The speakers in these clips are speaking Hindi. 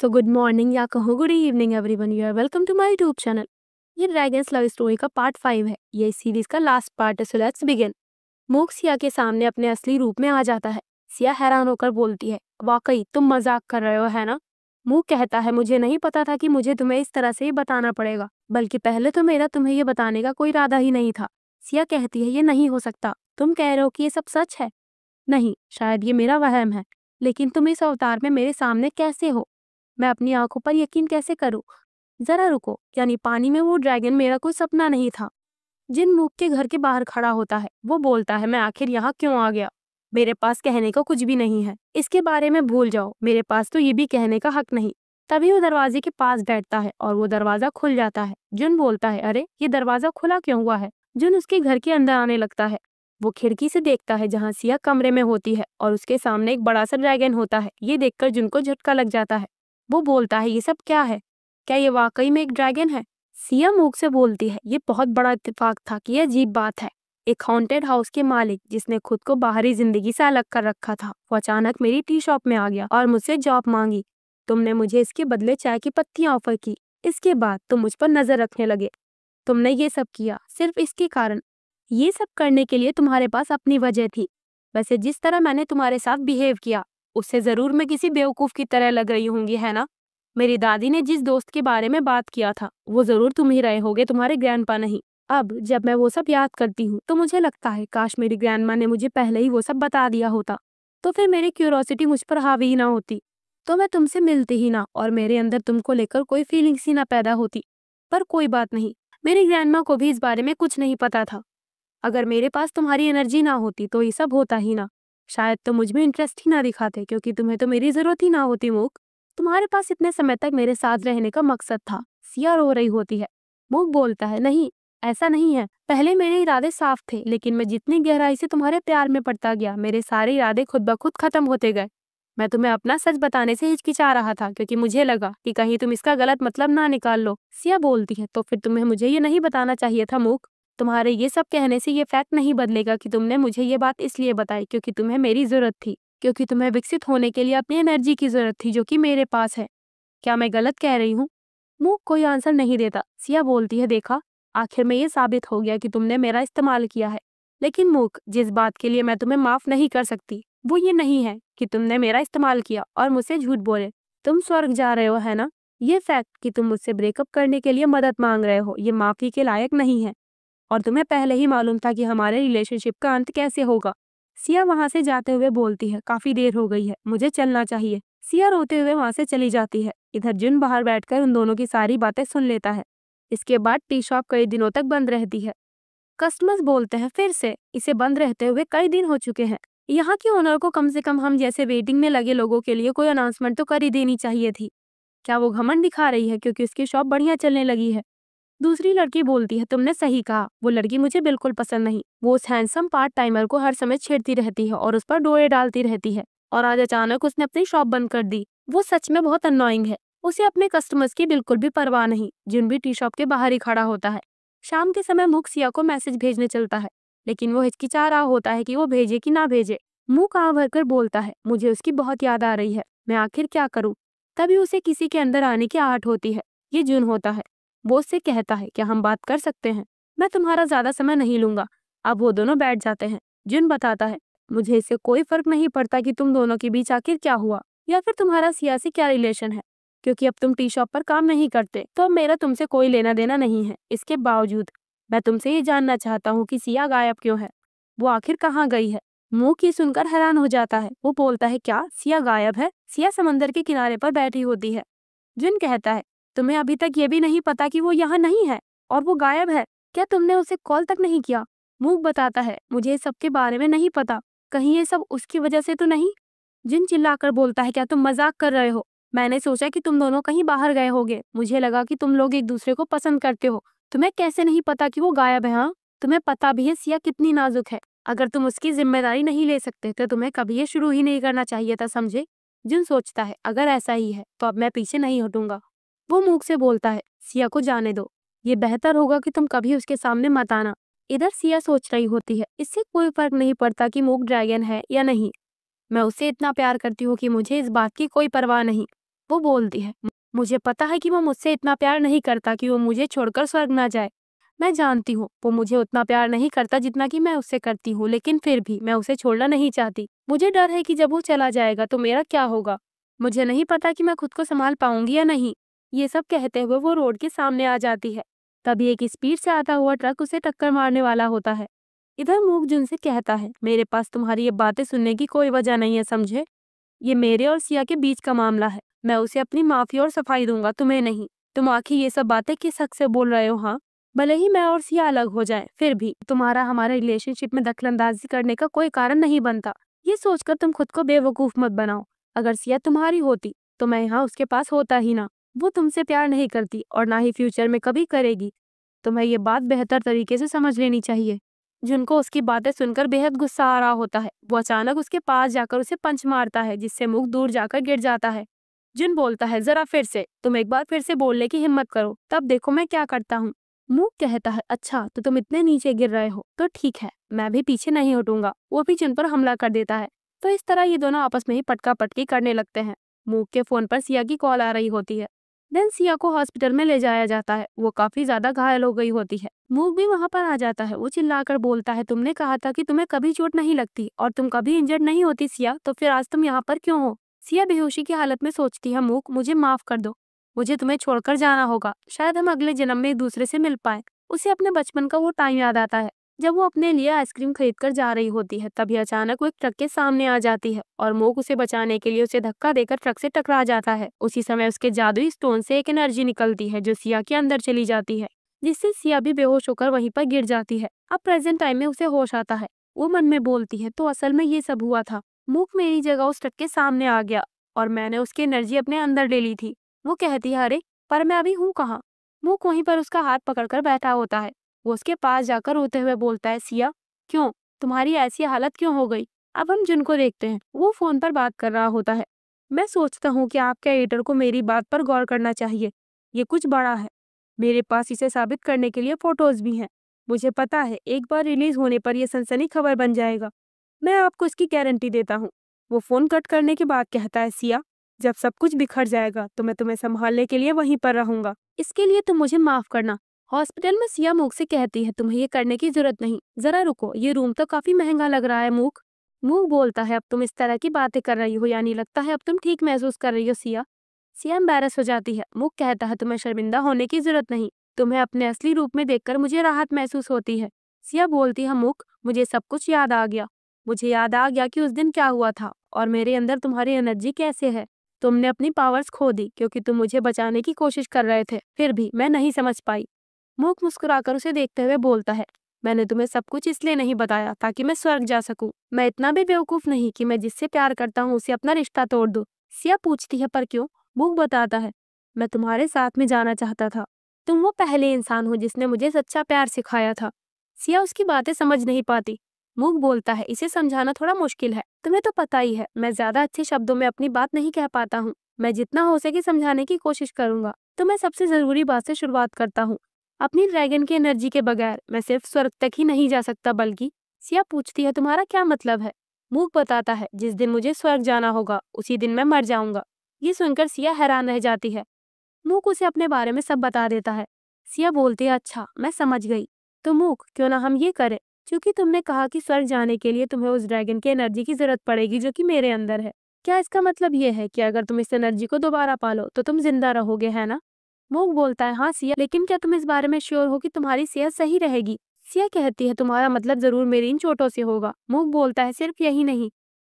सो गुड मॉर्निंग या कहो good evening everyone, you are welcome to my YouTube channel. ये ड्रैगन्स लव स्टोरी का पार्ट 5 है। ये इस सीरीज का लास्ट पार्ट है, सो लेट्स बिगिन। मूक सिया के सामने अपने असली रूप में आ जाता है। सिया हैरान होकर बोलती है, वाकई तुम मजाक कर रहे हो है ना? मूक कहता है, मुझे नहीं पता था कि मुझे तुम्हें इस तरह से ही बताना पड़ेगा, बल्कि पहले तो मेरा तुम्हें ये बताने का कोई इरादा ही नहीं था। सिया कहती है, ये नहीं हो सकता, तुम कह रहे हो कि ये सब सच है? नहीं, शायद ये मेरा वहम है, लेकिन तुम इस अवतार में मेरे सामने कैसे हो? मैं अपनी आंखों पर यकीन कैसे करूं? जरा रुको, यानी पानी में वो ड्रैगन मेरा कोई सपना नहीं था। जिन मूक के घर के बाहर खड़ा होता है वो बोलता है, मैं आखिर यहाँ क्यों आ गया? मेरे पास कहने को कुछ भी नहीं है, इसके बारे में भूल जाओ, मेरे पास तो ये भी कहने का हक नहीं। तभी वो दरवाजे के पास बैठता है और वो दरवाजा खुल जाता है। जुन बोलता है, अरे ये दरवाजा खुला क्यों हुआ है? जुन उसके घर के अंदर आने लगता है। वो खिड़की से देखता है जहाँ सिया कमरे में होती है और उसके सामने एक बड़ा सा ड्रैगन होता है। ये देखकर जुन को झटका लग जाता है। वो बोलता है, ये सब क्या है? क्या ये वाकई में एक ड्रैगन है? सिया मूक से बोलती है, ये बहुत बड़ा इत्तेफाक था कि यह अजीब बात है। एक हॉन्टेड हाउस के मालिक जिसने खुद को बाहरी जिंदगी से अलग कर रखा था, वो अचानक मेरी टी शॉप में आ गया और मुझसे जॉब मांगी। तुमने मुझे इसके बदले चाय की पत्तियां ऑफर की। इसके बाद तुम मुझ पर नजर रखने लगे। तुमने ये सब किया सिर्फ इसके कारण। ये सब करने के लिए तुम्हारे पास अपनी वजह थी। वैसे जिस तरह मैंने तुम्हारे साथ बिहेव किया, उससे जरूर मैं किसी बेवकूफ की तरह लग रही होंगी, है ना? मेरी दादी ने जिस दोस्त के बारे में बात किया था, वो जरूर तुम ही रहे होगे, तुम्हारे ग्रैंडपा नहीं। अब जब मैं वो सब याद करती हूँ तो मुझे लगता है काश मेरी ग्रैंडमा ने मुझे पहले ही वो सब बता दिया होता, तो फिर मेरी क्यूरोसिटी मुझ पर हावी ही ना होती, तो मैं तुमसे मिलती ही ना और मेरे अंदर तुमको लेकर कोई फीलिंग्स ही ना पैदा होती। पर कोई बात नहीं, मेरी ग्रैंडमा को भी इस बारे में कुछ नहीं पता था। अगर मेरे पास तुम्हारी एनर्जी ना होती तो ये सब होता ही ना। शायद तो मुझ में इंटरेस्ट ही ना दिखाते, क्योंकि तुम्हें तो मेरी जरूरत ही ना होती मूक। तुम्हारे पास इतने समय तक मेरे साथ रहने का मकसद था। सिया रो रही होती है। मूक बोलता है, नहीं, ऐसा नहीं है। पहले मेरे इरादे साफ थे, लेकिन मैं जितनी गहराई से तुम्हारे प्यार में पड़ता गया, मेरे सारे इरादे खुद ब खुद खत्म होते गए। मैं तुम्हें अपना सच बताने से हिचकिचा रहा था, क्योंकि मुझे लगा कि कहीं तुम इसका गलत मतलब ना निकाल लो। सिया बोलती है, तो फिर तुम्हें मुझे ये नहीं बताना चाहिए था मूक। तुम्हारे ये सब कहने से ये फैक्ट नहीं बदलेगा कि तुमने मुझे ये बात इसलिए बताई क्योंकि तुम्हें मेरी जरूरत थी, क्योंकि तुम्हें विकसित होने के लिए अपनी एनर्जी की जरूरत थी जो कि मेरे पास है। क्या मैं गलत कह रही हूँ? मूक कोई आंसर नहीं देता। सिया बोलती है, देखा, आखिर में ये साबित हो गया कि तुमने मेरा इस्तेमाल किया है। लेकिन मूक, जिस बात के लिए मैं तुम्हें माफ नहीं कर सकती वो ये नहीं है कि तुमने मेरा इस्तेमाल किया और मुझसे झूठ बोले। तुम स्वर्ग जा रहे हो, है ना? ये फैक्ट कि तुम मुझसे ब्रेकअप करने के लिए मदद मांग रहे हो, ये माफी के लायक नहीं है। और तुम्हें पहले ही मालूम था कि हमारे रिलेशनशिप का अंत कैसे होगा। सिया वहां से जाते हुए बोलती है, काफी देर हो गई है, मुझे चलना चाहिए। सिया रोते हुए वहां से चली जाती है। इधर जुन बाहर बैठकर उन दोनों की सारी बातें सुन लेता है। इसके बाद टी शॉप कई दिनों तक बंद रहती है। कस्टमर्स बोलते हैं, फिर से इसे बंद रहते हुए कई दिन हो चुके हैं। यहाँ के ओनर को कम से कम हम जैसे वेटिंग में लगे लोगों के लिए कोई अनाउंसमेंट तो कर ही देनी चाहिए थी। क्या वो घमंड दिखा रही है क्योंकि उसकी शॉप बढ़िया चलने लगी है? दूसरी लड़की बोलती है, तुमने सही कहा, वो लड़की मुझे बिल्कुल पसंद नहीं। वो उस हैंडसम पार्ट टाइमर को हर समय छेड़ती रहती है और उस पर डोरे डालती रहती है, और आज अचानक उसने अपनी शॉप बंद कर दी। वो सच में बहुत अननोइंग है। उसे अपने कस्टमर्स की बिल्कुल भी परवाह नहीं। जिन भी टी शॉप के बाहर ही खड़ा होता है। शाम के समय मूक सिया को मैसेज भेजने चलता है, लेकिन वो हिचकिचा रहा होता है कि वो भेजे कि ना भेजे। मूक आह भरकर बोलता है, मुझे उसकी बहुत याद आ रही है, मैं आखिर क्या करूं? तभी उसे किसी के अंदर आने की आहट होती है। ये जुन होता है। वो उससे कहता है, क्या हम बात कर सकते हैं? मैं तुम्हारा ज्यादा समय नहीं लूंगा। अब वो दोनों बैठ जाते हैं। जुन बताता है, मुझे इससे कोई फर्क नहीं पड़ता कि तुम दोनों के बीच आखिर क्या हुआ या फिर तुम्हारा सियासी क्या रिलेशन है, क्योंकि अब तुम टी शॉप पर काम नहीं करते, तो अब मेरा तुमसे कोई लेना देना नहीं है। इसके बावजूद मैं तुमसे ये जानना चाहता हूँ कि सिया गायब क्यों है? वो आखिर कहाँ गई है? मुंह की सुनकर हैरान हो जाता है। वो बोलता है, क्या सिया गायब है? सिया समंदर के किनारे पर बैठी होती है। जुन कहता है, तुम्हें अभी तक ये भी नहीं पता कि वो यहाँ नहीं है और वो गायब है? क्या तुमने उसे कॉल तक नहीं किया? मूक बताता है, मुझे इस सब के बारे में नहीं पता, कहीं ये सब उसकी वजह से तो नहीं? जिन चिल्लाकर बोलता है, क्या तुम मजाक कर रहे हो? मैंने सोचा कि तुम दोनों कहीं बाहर गए होगे, मुझे लगा कि तुम लोग एक दूसरे को पसंद करते हो। तुम्हें कैसे नहीं पता कि वो गायब है? हाँ, तुम्हें पता भी है सिया कितनी नाजुक है। अगर तुम उसकी जिम्मेदारी नहीं ले सकते तो तुम्हें कभी ये शुरू ही नहीं करना चाहिए था, समझे? जिन सोचता है, अगर ऐसा ही है तो अब मैं पीछे नहीं हटूंगा। वो मूक से बोलता है, सिया को जाने दो, ये बेहतर होगा कि तुम कभी उसके सामने मत आना। इधर सिया सोच रही होती है, इससे कोई फर्क नहीं पड़ता कि मूक ड्रैगन है या नहीं। मैं उससे इतना प्यार करती हूँ कि मुझे इस बात की कोई परवाह नहीं। वो बोलती है, मुझे पता है कि वो मुझसे इतना प्यार नहीं करता कि वो मुझे छोड़कर स्वर्ग ना जाए। मैं जानती हूँ वो मुझे उतना प्यार नहीं करता जितना कि मैं उससे करती हूँ, लेकिन फिर भी मैं उसे छोड़ना नहीं चाहती। मुझे डर है कि जब वो चला जाएगा तो मेरा क्या होगा। मुझे नहीं पता कि मैं खुद को संभाल पाऊंगी या नहीं। ये सब कहते हुए वो रोड के सामने आ जाती है। तभी एक स्पीड से आता हुआ ट्रक उसे टक्कर मारने वाला होता है। इधर मूक जुन से कहता है, मेरे पास तुम्हारी ये बातें सुनने की कोई वजह नहीं है, समझे। ये मेरे और सिया के बीच का मामला है। मैं उसे अपनी माफी और सफाई दूंगा, तुम्हें नहीं। तुम आखिर ये सब बातें किस हक से बोल रहे हो? हाँ, भले ही मैं और सिया अलग हो जाएं, फिर भी तुम्हारा हमारे रिलेशनशिप में दखलंदाजी करने का कोई कारण नहीं बनता। ये सोचकर तुम खुद को बेवकूफ मत बनाओ। अगर सिया तुम्हारी होती तो मैं यहाँ उसके पास होता ही ना। वो तुमसे प्यार नहीं करती और ना ही फ्यूचर में कभी करेगी। तुम्हें ये बात बेहतर तरीके से समझ लेनी चाहिए। जिनको उसकी बातें सुनकर बेहद गुस्सा आ रहा होता है, वो अचानक उसके पास जाकर उसे पंच मारता है, जिससे मुख दूर जाकर गिर जाता है। जिन बोलता है, जरा फिर से, तुम एक बार फिर से बोलने की हिम्मत करो, तब देखो मैं क्या करता हूँ। मुख कहता है, अच्छा तो तुम इतने नीचे गिर रहे हो तो ठीक है, मैं भी पीछे नहीं हटूंगा। वो भी जिन पर हमला कर देता है। तो इस तरह ये दोनों आपस में ही पटका पटकी करने लगते हैं। मुख के फोन पर सिया की कॉल आ रही होती है। देन सिया को हॉस्पिटल में ले जाया जाता है। वो काफी ज्यादा घायल हो गई होती है। मूक भी वहां पर आ जाता है। वो चिल्लाकर बोलता है, तुमने कहा था कि तुम्हें कभी चोट नहीं लगती और तुम कभी इंजर्ड नहीं होती सिया, तो फिर आज तुम यहाँ पर क्यों हो? सिया बेहोशी की हालत में सोचती है, मूक मुझे माफ कर दो, मुझे तुम्हें छोड़कर जाना होगा। शायद हम अगले जन्म में एक दूसरे से मिल पाए। उसे अपने बचपन का वो टाइम याद आता है जब वो अपने लिए आइसक्रीम खरीद कर जा रही होती है। तभी अचानक वो एक ट्रक के सामने आ जाती है और मूक उसे बचाने के लिए उसे धक्का देकर ट्रक से टकरा जाता है। उसी समय उसके जादुई स्टोन से एक एनर्जी निकलती है जो सिया के अंदर चली जाती है, जिससे सिया भी बेहोश होकर वहीं पर गिर जाती है। अब प्रेजेंट टाइम में उसे होश आता है। वो मन में बोलती है, तो असल में ये सब हुआ था। मूक मेरी जगह उस ट्रक के सामने आ गया और मैंने उसकी एनर्जी अपने अंदर ले ली थी। वो कहती है, अरे पर मैं अभी हूँ कहाँ? मूक वहीं पर उसका हाथ पकड़कर बैठा होता है। वो उसके पास जाकर रोते हुए बोलता है, सिया क्यों, तुम्हारी ऐसी हालत क्यों हो गई? अब हम जिनको देखते हैं, वो फोन पर बात कर रहा होता है। मैं सोचता हूँ कि आपके एडिटर को मेरी बात पर गौर करना चाहिए। ये कुछ बड़ा है। मेरे पास इसे साबित करने के लिए फोटोज भी हैं। मुझे पता है एक बार रिलीज होने पर यह सनसनी खबर बन जाएगा। मैं आपको इसकी गारंटी देता हूँ। वो फोन कट करने के बाद कहता है, सिया जब सब कुछ बिखर जाएगा तो मैं तुम्हें संभालने के लिए वहीं पर रहूंगा। इसके लिए तुम मुझे माफ करना। हॉस्पिटल में सिया मूक से कहती है, तुम्हें ये करने की जरूरत नहीं, जरा रुको, ये रूम तो काफी महंगा लग रहा है। मूक मूक बोलता है, अब तुम इस तरह की बातें कर रही हो, यानी लगता है अब तुम ठीक महसूस कर रही हो सिया। सिया एम्बैरस हो जाती है। मूक कहता है, तुम्हें शर्मिंदा होने की जरूरत नहीं, तुम्हें अपने असली रूप में देखकर मुझे राहत महसूस होती है। सिया बोलती है, मूक मुझे सब कुछ याद आ गया। मुझे याद आ गया कि उस दिन क्या हुआ था और मेरे अंदर तुम्हारी एनर्जी कैसे है। तुमने अपनी पावर्स खो दी क्योंकि तुम मुझे बचाने की कोशिश कर रहे थे, फिर भी मैं नहीं समझ पाई। मूक मुस्कुराकर उसे देखते हुए बोलता है, मैंने तुम्हें सब कुछ इसलिए नहीं बताया ताकि मैं स्वर्ग जा सकूं। मैं इतना भी बेवकूफ नहीं कि मैं जिससे प्यार करता हूँ उसे अपना रिश्ता तोड़ दूं। सिया पूछती है, पर क्यों? मूक बताता है, मैं तुम्हारे साथ में जाना चाहता था। तुम वो पहले इंसान हो जिसने मुझे सच्चा प्यार सिखाया था। सिया उसकी बातें समझ नहीं पाती। मूक बोलता है, इसे समझाना थोड़ा मुश्किल है, तुम्हें तो पता ही है मैं ज्यादा अच्छे शब्दों में अपनी बात नहीं कह पाता हूँ। मैं जितना हो सके समझाने की कोशिश करूंगा। तो मैं सबसे जरूरी बात से शुरुआत करता हूँ। अपनी ड्रैगन की एनर्जी के बगैर मैं सिर्फ स्वर्ग तक ही नहीं जा सकता, बल्कि। सिया पूछती है, तुम्हारा क्या मतलब है? मूक बताता है, जिस दिन मुझे स्वर्ग जाना होगा उसी दिन मैं मर जाऊंगा। ये सुनकर सिया हैरान रह जाती है। मूक उसे अपने बारे में सब बता देता है। सिया बोलती है, अच्छा मैं समझ गई। तो मूक क्यों ना हम ये करें, क्योंकि तुमने कहा कि स्वर्ग जाने के लिए तुम्हें उस ड्रैगन की एनर्जी की जरूरत पड़ेगी जो कि मेरे अंदर है। क्या इसका मतलब ये है कि अगर तुम इस एनर्जी को दोबारा पालो तो तुम जिंदा रहोगे, है ना? मूक बोलता है, हाँ सिया, लेकिन क्या तुम इस बारे में श्योर हो कि तुम्हारी सेहत सही रहेगी? सिया कहती है, तुम्हारा मतलब जरूर मेरी इन चोटों से होगा। मूक बोलता है, सिर्फ यही नहीं,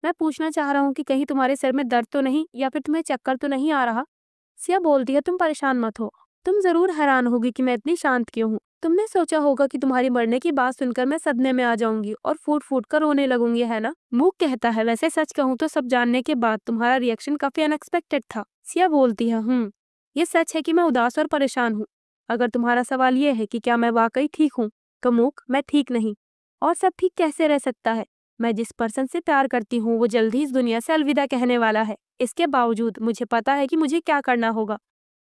मैं पूछना चाह रहा हूँ कि कहीं तुम्हारे सिर में दर्द तो नहीं या फिर तुम्हें चक्कर तो नहीं आ रहा? सिया बोलती है, तुम परेशान मत हो। तुम जरूर हैरान होगी कि मैं इतनी शांत क्यों हूँ। तुमने सोचा होगा कि तुम्हारी मरने की बात सुनकर मैं सदमे में आ जाऊंगी और फूट फूट कर रोने लगूंगी, है ना? मूक कहता है, वैसे सच कहूँ तो सब जानने के बाद तुम्हारा रिएक्शन काफी अनएक्सपेक्टेड था। सिया बोलती है, ये सच है कि मैं उदास और परेशान हूँ। अगर तुम्हारा सवाल ये है कि क्या मैं वाकई ठीक हूँ, तो मूक मैं ठीक नहीं। और सब ठीक कैसे रह सकता है? मैं जिस पर्सन से प्यार करती हूँ वो जल्द ही इस दुनिया से अलविदा कहने वाला है। इसके बावजूद मुझे पता है कि मुझे क्या करना होगा।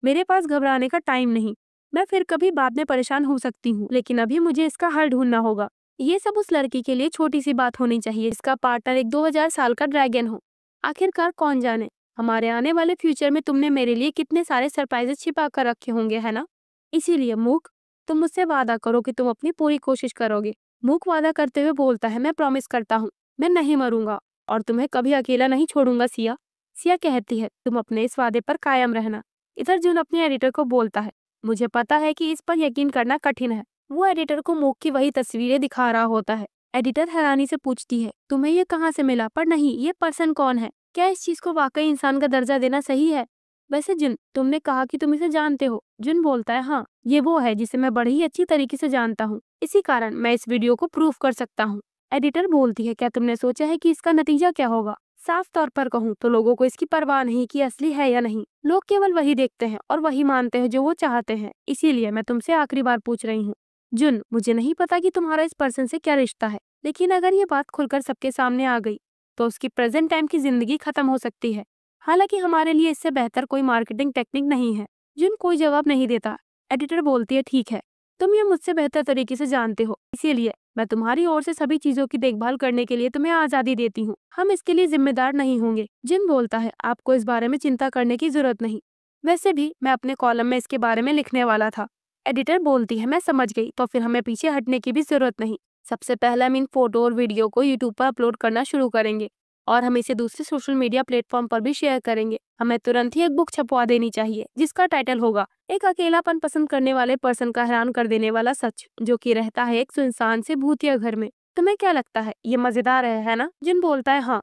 मेरे पास घबराने का टाइम नहीं। मैं फिर कभी बाद में परेशान हो सकती हूँ, लेकिन अभी मुझे इसका हल ढूंढना होगा। ये सब उस लड़की के लिए छोटी सी बात होनी चाहिए, इसका पार्टनर एक 2000 साल का ड्रैगन हो। आखिरकार कौन जाने, हमारे आने वाले फ्यूचर में तुमने मेरे लिए कितने सारे सरप्राइजेस छिपा कर रखे होंगे, है ना? इसीलिए मूक, तुम मुझसे वादा करो कि तुम अपनी पूरी कोशिश करोगे। मूक वादा करते हुए बोलता है, मैं प्रॉमिस करता हूँ, मैं नहीं मरूंगा और तुम्हें कभी अकेला नहीं छोड़ूंगा सिया। सिया कहती है, तुम अपने इस वादे पर कायम रहना। इधर जुन अपने एडिटर को बोलता है, मुझे पता है कि इस पर यकीन करना कठिन है। वो एडिटर को मूक की वही तस्वीरें दिखा रहा होता है। एडिटर हैरानी से पूछती है, तुम्हें ये कहाँ से मिला? पर नहीं, ये पर्सन कौन है? क्या इस चीज को वाकई इंसान का दर्जा देना सही है? वैसे जुन, तुमने कहा कि तुम इसे जानते हो। जुन बोलता है, हाँ, ये वो है जिसे मैं बड़ी ही अच्छी तरीके से जानता हूँ। इसी कारण मैं इस वीडियो को प्रूफ कर सकता हूँ। एडिटर बोलती है, क्या तुमने सोचा है कि इसका नतीजा क्या होगा? साफ तौर पर कहूँ तो लोगों को इसकी परवाह नहीं कि असली है या नहीं। लोग केवल वही देखते हैं और वही मानते हैं जो वो चाहते हैं। इसीलिए मैं तुमसे आखिरी बार पूछ रही हूँ। जुन, मुझे नहीं पता कि तुम्हारा इस पर्सन से क्या रिश्ता है, लेकिन अगर ये बात खुलकर सबके सामने आ गई तो उसकी प्रेजेंट टाइम की जिंदगी खत्म हो सकती है। हालांकि हमारे लिए इससे बेहतर कोई मार्केटिंग टेक्निक नहीं है। जुन कोई जवाब नहीं देता। एडिटर बोलती है, ठीक है, तुम ये मुझसे बेहतर तरीके से जानते हो, इसीलिए मैं तुम्हारी ओर से सभी चीजों की देखभाल करने के लिए तुम्हें आजादी देती हूँ। हम इसके लिए जिम्मेदार नहीं होंगे। जिन बोलता है, आपको इस बारे में चिंता करने की जरूरत नहीं, वैसे भी मैं अपने कॉलम में इसके बारे में लिखने वाला था। एडिटर बोलती है, मैं समझ गई, तो फिर हमें पीछे हटने की भी जरूरत नहीं। सबसे पहले हम इन फोटो और वीडियो को यूट्यूब पर अपलोड करना शुरू करेंगे और हम इसे दूसरे सोशल मीडिया प्लेटफॉर्म पर भी शेयर करेंगे। हमें तुरंत ही एक बुक छपवा देनी चाहिए जिसका टाइटल होगा, एक अकेलापन पसंद करने वाले पर्सन का हैरान कर देने वाला सच, जो कि रहता है एक सुनसान से भूतिया घर में। तुम्हें क्या लगता है, ये मजेदार है ना? जिन बोलता है, हाँ,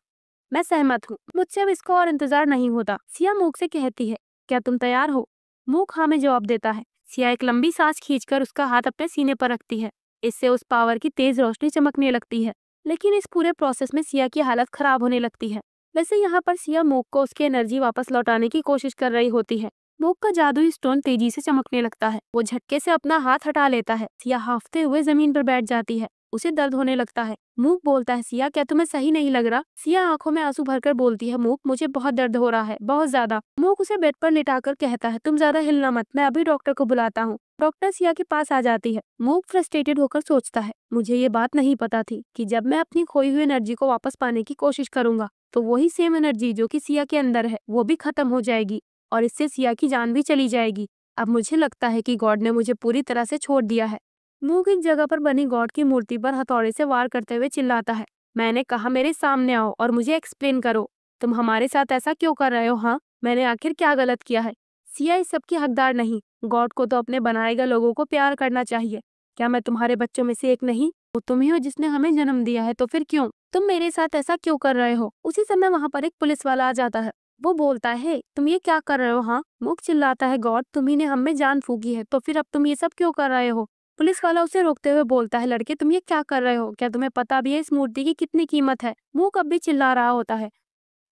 मैं सहमत हूँ, मुझसे अब इसका और इंतजार नहीं होता। सिया मूक से कहती है, क्या तुम तैयार हो? मूक हाँ में जवाब देता है। सिया एक लंबी सांस खींचकर उसका हाथ अपने सीने पर रखती है। इससे उस पावर की तेज रोशनी चमकने लगती है। लेकिन इस पूरे प्रोसेस में सिया की हालत खराब होने लगती है। वैसे यहाँ पर सिया मूक को उसकी एनर्जी वापस लौटाने की कोशिश कर रही होती है। मूक का जादुई स्टोन तेजी से चमकने लगता है। वो झटके से अपना हाथ हटा लेता है। सिया हांफते हुए जमीन पर बैठ जाती है। उसे दर्द होने लगता है। मूक बोलता है, सिया, क्या तुम्हें सही नहीं लग रहा? सिया आंखों में आंसू भरकर बोलती है, मूक, मुझे बहुत दर्द हो रहा है, बहुत ज्यादा। मूक उसे बेड पर लिटाकर कहता है, तुम ज्यादा हिलना मत, मैं अभी डॉक्टर को बुलाता हूँ। डॉक्टर सिया के पास आ जाती है। मूक फ्रस्ट्रेटेड होकर सोचता है, मुझे ये बात नहीं पता थी कि जब मैं अपनी खोई हुई एनर्जी को वापस पाने की कोशिश करूंगा तो वही सेम एनर्जी जो कि सिया के अंदर है वो भी खत्म हो जाएगी और इससे सिया की जान भी चली जाएगी। अब मुझे लगता है कि गॉड ने मुझे पूरी तरह से छोड़ दिया है। मूक एक जगह पर बनी गॉड की मूर्ति पर हथौड़े से वार करते हुए चिल्लाता है, मैंने कहा मेरे सामने आओ और मुझे एक्सप्लेन करो, तुम हमारे साथ ऐसा क्यों कर रहे हो? हाँ, मैंने आखिर क्या गलत किया है? सिया इस सब की हकदार नहीं। गॉड को तो अपने बनाए गए लोगों को प्यार करना चाहिए। क्या मैं तुम्हारे बच्चों में से एक नहीं? वो तुम ही हो जिसने हमें जन्म दिया है, तो फिर क्यों तुम मेरे साथ ऐसा क्यों कर रहे हो? उसी समय वहाँ पर एक पुलिस वाला आ जाता है। वो बोलता है, तुम ये क्या कर रहे हो? हाँ, मूक चिल्लाता है, गॉड, तुम्ही ने हम में जान फूकी है, तो फिर अब तुम ये सब क्यों कर रहे हो? पुलिस वाला उसे रोकते हुए बोलता है, लड़के, तुम ये क्या कर रहे हो? क्या तुम्हें पता भी है इस मूर्ति की कितनी कीमत है? मूक अब भी चिल्ला रहा होता है,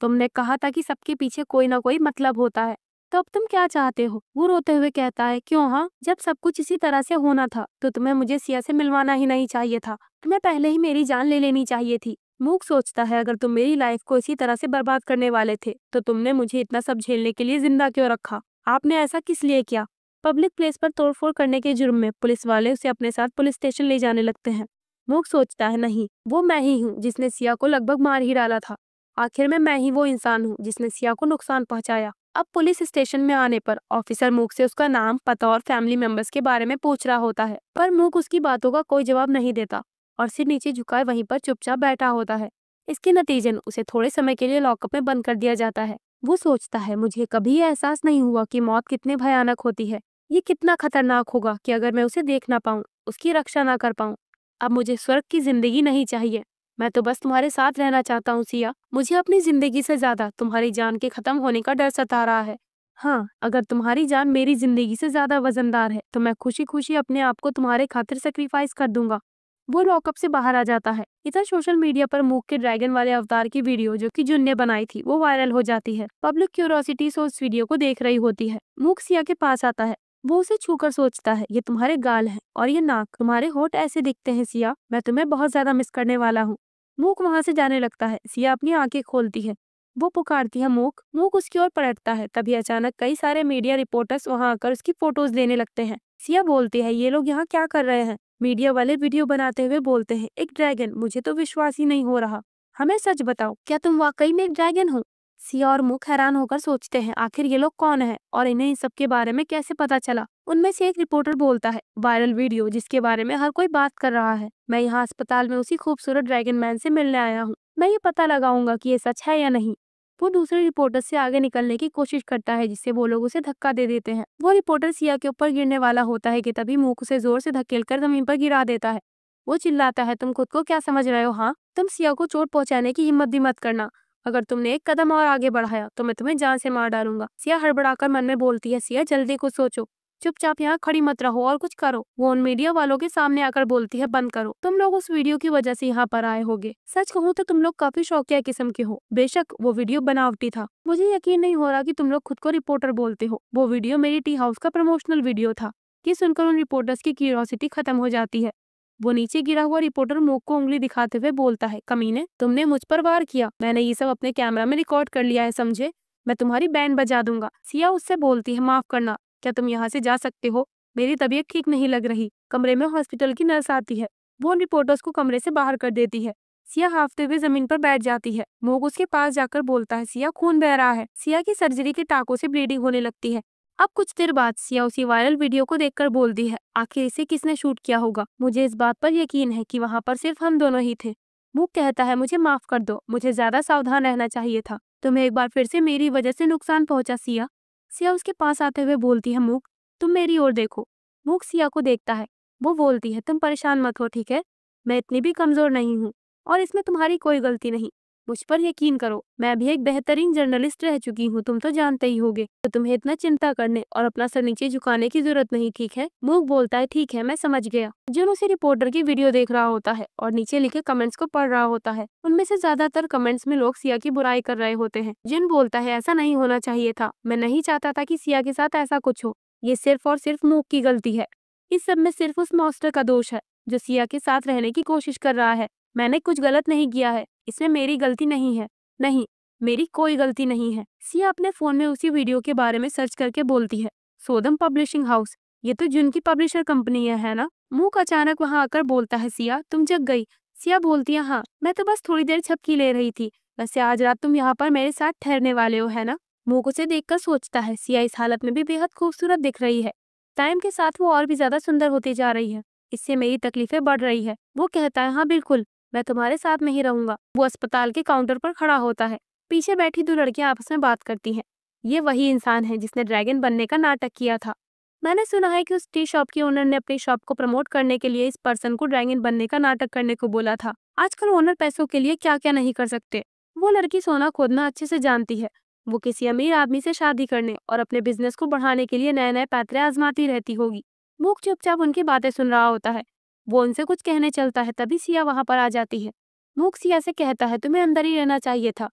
तुमने कहा था कि सबके पीछे कोई ना कोई मतलब होता है, तो अब तुम क्या चाहते हो? वो रोते हुए कहता है, क्यों? हाँ, जब सब कुछ इसी तरह से होना था तो तुम्हें मुझे सिया से मिलवाना ही नहीं चाहिए था, तुम्हें पहले ही मेरी जान ले लेनी चाहिए थी। मूक सोचता है, अगर तुम मेरी लाइफ को इसी तरह से बर्बाद करने वाले थे तो तुमने मुझे इतना सब झेलने के लिए जिंदा क्यों रखा? आपने ऐसा किस लिए किया? पब्लिक प्लेस पर तोड़फोड़ करने के जुर्म में पुलिस वाले उसे अपने साथ पुलिस स्टेशन ले जाने लगते हैं। मूक सोचता है, नहीं, वो मैं ही हूँ जिसने सिया को लगभग मार ही डाला था। आखिर में मैं ही वो इंसान हूँ जिसने सिया को नुकसान पहुंचाया। अब पुलिस स्टेशन में आने पर ऑफिसर मूक से उसका नाम, पता और फैमिली मेंबर्स के बारे में पूछ रहा होता है, पर मूक उसकी बातों का कोई जवाब नहीं देता और सिर नीचे झुकाए वहीं पर चुपचाप बैठा होता है। इसके नतीजन उसे थोड़े समय के लिए लॉकअप में बंद कर दिया जाता है। वो सोचता है, मुझे कभी ये एहसास नहीं हुआ कि मौत कितनी भयानक होती है। ये कितना खतरनाक होगा कि अगर मैं उसे देख ना पाऊँ, उसकी रक्षा ना कर पाऊँ। अब मुझे स्वर्ग की जिंदगी नहीं चाहिए, मैं तो बस तुम्हारे साथ रहना चाहता हूँ सिया। मुझे अपनी जिंदगी से ज्यादा तुम्हारी जान के खत्म होने का डर सता रहा है। हाँ, अगर तुम्हारी जान मेरी जिंदगी से ज्यादा वजनदार है तो मैं खुशी खुशी अपने आप को तुम्हारे खातिर सेक्रीफाइस कर दूंगा। वो लॉकअप से बाहर आ जाता है। इधर सोशल मीडिया पर मूक के ड्रैगन वाले अवतार की वीडियो जो कि जुन ने बनाई थी वो वायरल हो जाती है। पब्लिक क्यूरोसिटी से उस वीडियो को देख रही होती है। मूक सिया के पास आता है। वो उसे छूकर सोचता है, ये तुम्हारे गाल हैं और ये नाक, तुम्हारे होठ ऐसे दिखते हैं सिया, मैं तुम्हें बहुत ज्यादा मिस करने वाला हूँ। मूक वहां से जाने लगता है। सिया अपनी आंखें खोलती है। वो पुकारती है, मूक। मूक उसकी ओर पलटता है। तभी अचानक कई सारे मीडिया रिपोर्टर्स वहां आकर उसकी फोटोज लेने लगते हैं। सिया बोलती है, ये लोग यहाँ क्या कर रहे हैं? मीडिया वाले वीडियो बनाते हुए बोलते हैं, एक ड्रैगन, मुझे तो विश्वास ही नहीं हो रहा। हमें सच बताओ, क्या तुम वाकई में एक ड्रैगन हो? सिया और मुख हैरान होकर सोचते हैं आखिर ये लोग कौन है और इन्हें इस सब के बारे में कैसे पता चला। उनमें से एक रिपोर्टर बोलता है, वायरल वीडियो जिसके बारे में हर कोई बात कर रहा है। मैं यहाँ अस्पताल में उसी खूबसूरत ड्रैगन मैन से मिलने आया हूँ। मैं ये पता लगाऊंगा कि ये सच है या नहीं। वो दूसरे रिपोर्टर से आगे निकलने की कोशिश करता है जिससे वो लोग उसे धक्का दे देते हैं। वो रिपोर्टर सिया के ऊपर गिरने वाला होता है कि तभी मुख उसे जोर से धकेलकर जमीन पर गिरा देता है। वो चिल्लाता है, तुम खुद को क्या समझ रहे हो? हाँ, तुम सिया को चोट पहुंचाने की हिम्मत भी मत करना। अगर तुमने एक कदम और आगे बढ़ाया तो मैं तुम्हें जान से मार डालूंगा। सिया हड़बड़ाकर मन में बोलती है, सिया जल्दी कुछ सोचो, चुपचाप यहाँ खड़ी मत रहो और कुछ करो। वो उन मीडिया वालों के सामने आकर बोलती है, बंद करो, तुम लोग उस वीडियो की वजह से यहाँ पर आए होगे। सच कहूँ तो तुम लोग काफी शौकिया किस्म के हो। बेशक वो वीडियो बनावटी था, मुझे यकीन नहीं हो रहा कि तुम लोग खुद को रिपोर्टर बोलते हो। वो वीडियो मेरी टी हाउस का प्रमोशनल वीडियो था। ये सुनकर उन रिपोर्टर्स की क्यूरियोसिटी खत्म हो जाती है। वो नीचे गिरा हुआ रिपोर्टर मुख को उंगली दिखाते हुए बोलता है, कमीने, तुमने मुझ पर वार किया। मैंने ये सब अपने कैमरा में रिकॉर्ड कर लिया है, समझे? मैं तुम्हारी बैंड बजा दूंगा। सिया उससे बोलती है, माफ करना, क्या तुम यहाँ से जा सकते हो? मेरी तबीयत ठीक नहीं लग रही। कमरे में हॉस्पिटल की नर्स आती है। वो उन रिपोर्टर्स को कमरे से बाहर कर देती है। सिया हाफते हुए जमीन पर बैठ जाती है। मोग उसके पास जाकर बोलता है, सिया खून बह रहा है। सिया की सर्जरी के टाकों से ब्लीडिंग होने लगती है। अब कुछ देर बाद सिया उसी वायरल वीडियो को देखकर बोलती है, आखिर इसे किसने शूट किया होगा? मुझे इस बात पर यकीन है कि वहाँ पर सिर्फ हम दोनों ही थे। मुक कहता है, मुझे माफ कर दो, मुझे ज्यादा सावधान रहना चाहिए था। तुम्हें एक बार फिर से मेरी वजह से नुकसान पहुंचा सिया। सिया उसके पास आते हुए बोलती है, मुक, तुम मेरी ओर देखो। मुक सिया को देखता है। वो बोलती है, तुम परेशान मत हो, ठीक है? मैं इतनी भी कमजोर नहीं हूँ और इसमें तुम्हारी कोई गलती नहीं। मुझ पर यकीन करो, मैं भी एक बेहतरीन जर्नलिस्ट रह चुकी हूँ, तुम तो जानते ही होगे। तो तुम्हें इतना चिंता करने और अपना सर नीचे झुकाने की जरूरत नहीं, ठीक है? मूक बोलता है, ठीक है, मैं समझ गया। जिन उसे रिपोर्टर की वीडियो देख रहा होता है और नीचे लिखे कमेंट्स को पढ़ रहा होता है, उनमें से ज्यादातर कमेंट्स में लोग सिया की बुराई कर रहे होते हैं। जिन बोलता है, ऐसा नहीं होना चाहिए था, मैं नहीं चाहता था कि सिया के साथ ऐसा कुछ हो। ये सिर्फ और सिर्फ मूक की गलती है। इस सब में सिर्फ उस मॉन्स्टर का दोष है जो सिया के साथ रहने की कोशिश कर रहा है। मैंने कुछ गलत नहीं किया है, इसमें मेरी गलती नहीं है। नहीं, मेरी कोई गलती नहीं है। सिया अपने फोन में उसी वीडियो के बारे में सर्च करके बोलती है, सोदम पब्लिशिंग हाउस, ये तो जुन की पब्लिशर कंपनी है ना? मूक अचानक वहां आकर बोलता है, सिया तुम जग गई? सिया बोलती है, हाँ, मैं तो बस थोड़ी देर झपकी ले रही थी। वैसे आज रात तुम यहाँ पर मेरे साथ ठहरने वाले हो, है ना? मूक उसे देखकर सोचता है, सिया इस हालत में भी बेहद खूबसूरत दिख रही है। टाइम के साथ वो और भी ज्यादा सुंदर होती जा रही है। इससे मेरी तकलीफें बढ़ रही है। वो कहता है, हाँ बिल्कुल, मैं तुम्हारे साथ में ही रहूंगा। वो अस्पताल के काउंटर पर खड़ा होता है। पीछे बैठी दो लड़कियां आपस में बात करती हैं। ये वही इंसान है जिसने ड्रैगन बनने का नाटक किया था। मैंने सुना है कि उस टी शॉप के ओनर ने अपनी शॉप को प्रमोट करने के लिए इस पर्सन को ड्रैगन बनने का नाटक करने को बोला था। आजकल ओनर पैसों के लिए क्या क्या नहीं कर सकते। वो लड़की सोना खोदना अच्छे से जानती है। वो किसी अमीर आदमी से शादी करने और अपने बिजनेस को बढ़ाने के लिए नए नए पैतरे आजमाती रहती होगी। मूक चुपचाप उनकी बातें सुन रहा होता है। वो उनसे कुछ कहने चलता है, तभी सिया वहां पर आ जाती है। मूक सिया से कहता है, तुम्हें अंदर ही रहना चाहिए था,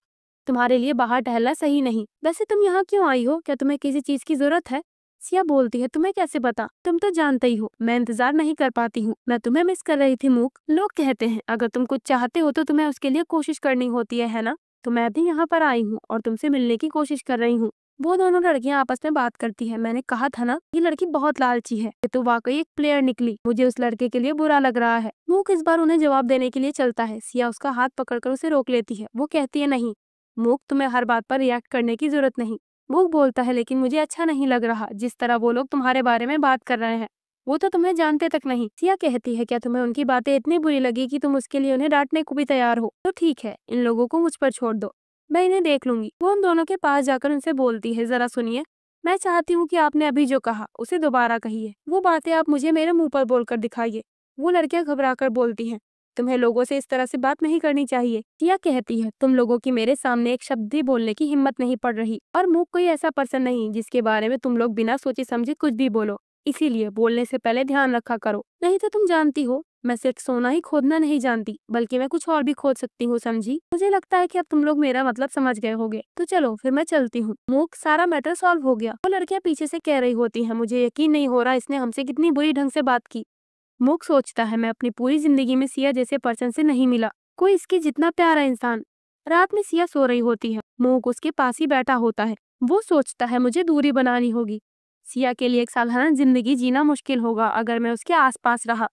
तुम्हारे लिए बाहर टहलना सही नहीं। वैसे तुम यहाँ क्यों आई हो? क्या तुम्हें किसी चीज की जरूरत है? सिया बोलती है, तुम्हें कैसे पता? तुम तो जानते ही हो मैं इंतजार नहीं कर पाती हूँ। मैं तुम्हें मिस कर रही थी मूक। लोग कहते हैं अगर तुम कुछ चाहते हो तो तुम्हें उसके लिए कोशिश करनी होती है ना? तो मैं भी यहाँ पर आई हूँ और तुमसे मिलने की कोशिश कर रही हूँ। वो दोनों लड़कियां आपस में बात करती है। मैंने कहा था ना, ये लड़की बहुत लालची है। ये तो वाकई एक प्लेयर निकली। मुझे उस लड़के के लिए बुरा लग रहा है। मूक इस बार उन्हें जवाब देने के लिए चलता है। सिया उसका हाथ पकड़कर उसे रोक लेती है। वो कहती है, नहीं मूक, तुम्हें हर बात पर रिएक्ट करने की जरूरत नहीं। मूक बोलता है, लेकिन मुझे अच्छा नहीं लग रहा जिस तरह वो लोग तुम्हारे बारे में बात कर रहे हैं। वो तो तुम्हें जानते तक नहीं। सिया कहती है, क्या तुम्हें उनकी बातें इतनी बुरी लगी कि तुम उसके लिए उन्हें डांटने को भी तैयार हो? तो ठीक है, इन लोगों को मुझ पर छोड़ दो, मैं इन्हें देख लूंगी। वो उन दोनों के पास जाकर उनसे बोलती है, जरा सुनिए, मैं चाहती हूँ कि आपने अभी जो कहा उसे दोबारा कहिए। वो बातें आप मुझे मेरे मुंह पर बोलकर दिखाइए। वो लड़कियां घबराकर बोलती हैं, तुम्हें लोगों से इस तरह से बात नहीं करनी चाहिए। सिया कहती है, तुम लोगों की मेरे सामने एक शब्द भी बोलने की हिम्मत नहीं पड़ रही। और मूक कोई ऐसा पर्सन नहीं जिसके बारे में तुम लोग बिना सोचे समझे कुछ भी बोलो। इसीलिए बोलने से पहले ध्यान रखा करो, नहीं तो तुम जानती हो मैं सिर्फ सोना ही खोदना नहीं जानती, बल्कि मैं कुछ और भी खोद सकती हूँ, समझी? मुझे लगता है कि अब तुम लोग मेरा मतलब समझ गए होगे। तो चलो फिर मैं चलती हूँ। मूक, सारा मैटर सॉल्व हो गया। वो लड़कियां पीछे से कह रही होती हैं, मुझे यकीन नहीं हो रहा इसने हमसे कितनी बुरी ढंग से बात की। मूक सोचता है, मैं अपनी पूरी जिंदगी में सिया जैसे पर्सन से नहीं मिला, कोई इसके जितना प्यारा इंसान। रात में सिया सो रही होती है। मूक उसके पास ही बैठा होता है। वो सोचता है, मुझे दूरी बनानी होगी। सिया के लिए एक साधारण जिंदगी जीना मुश्किल होगा अगर मैं उसके आसपास रहा।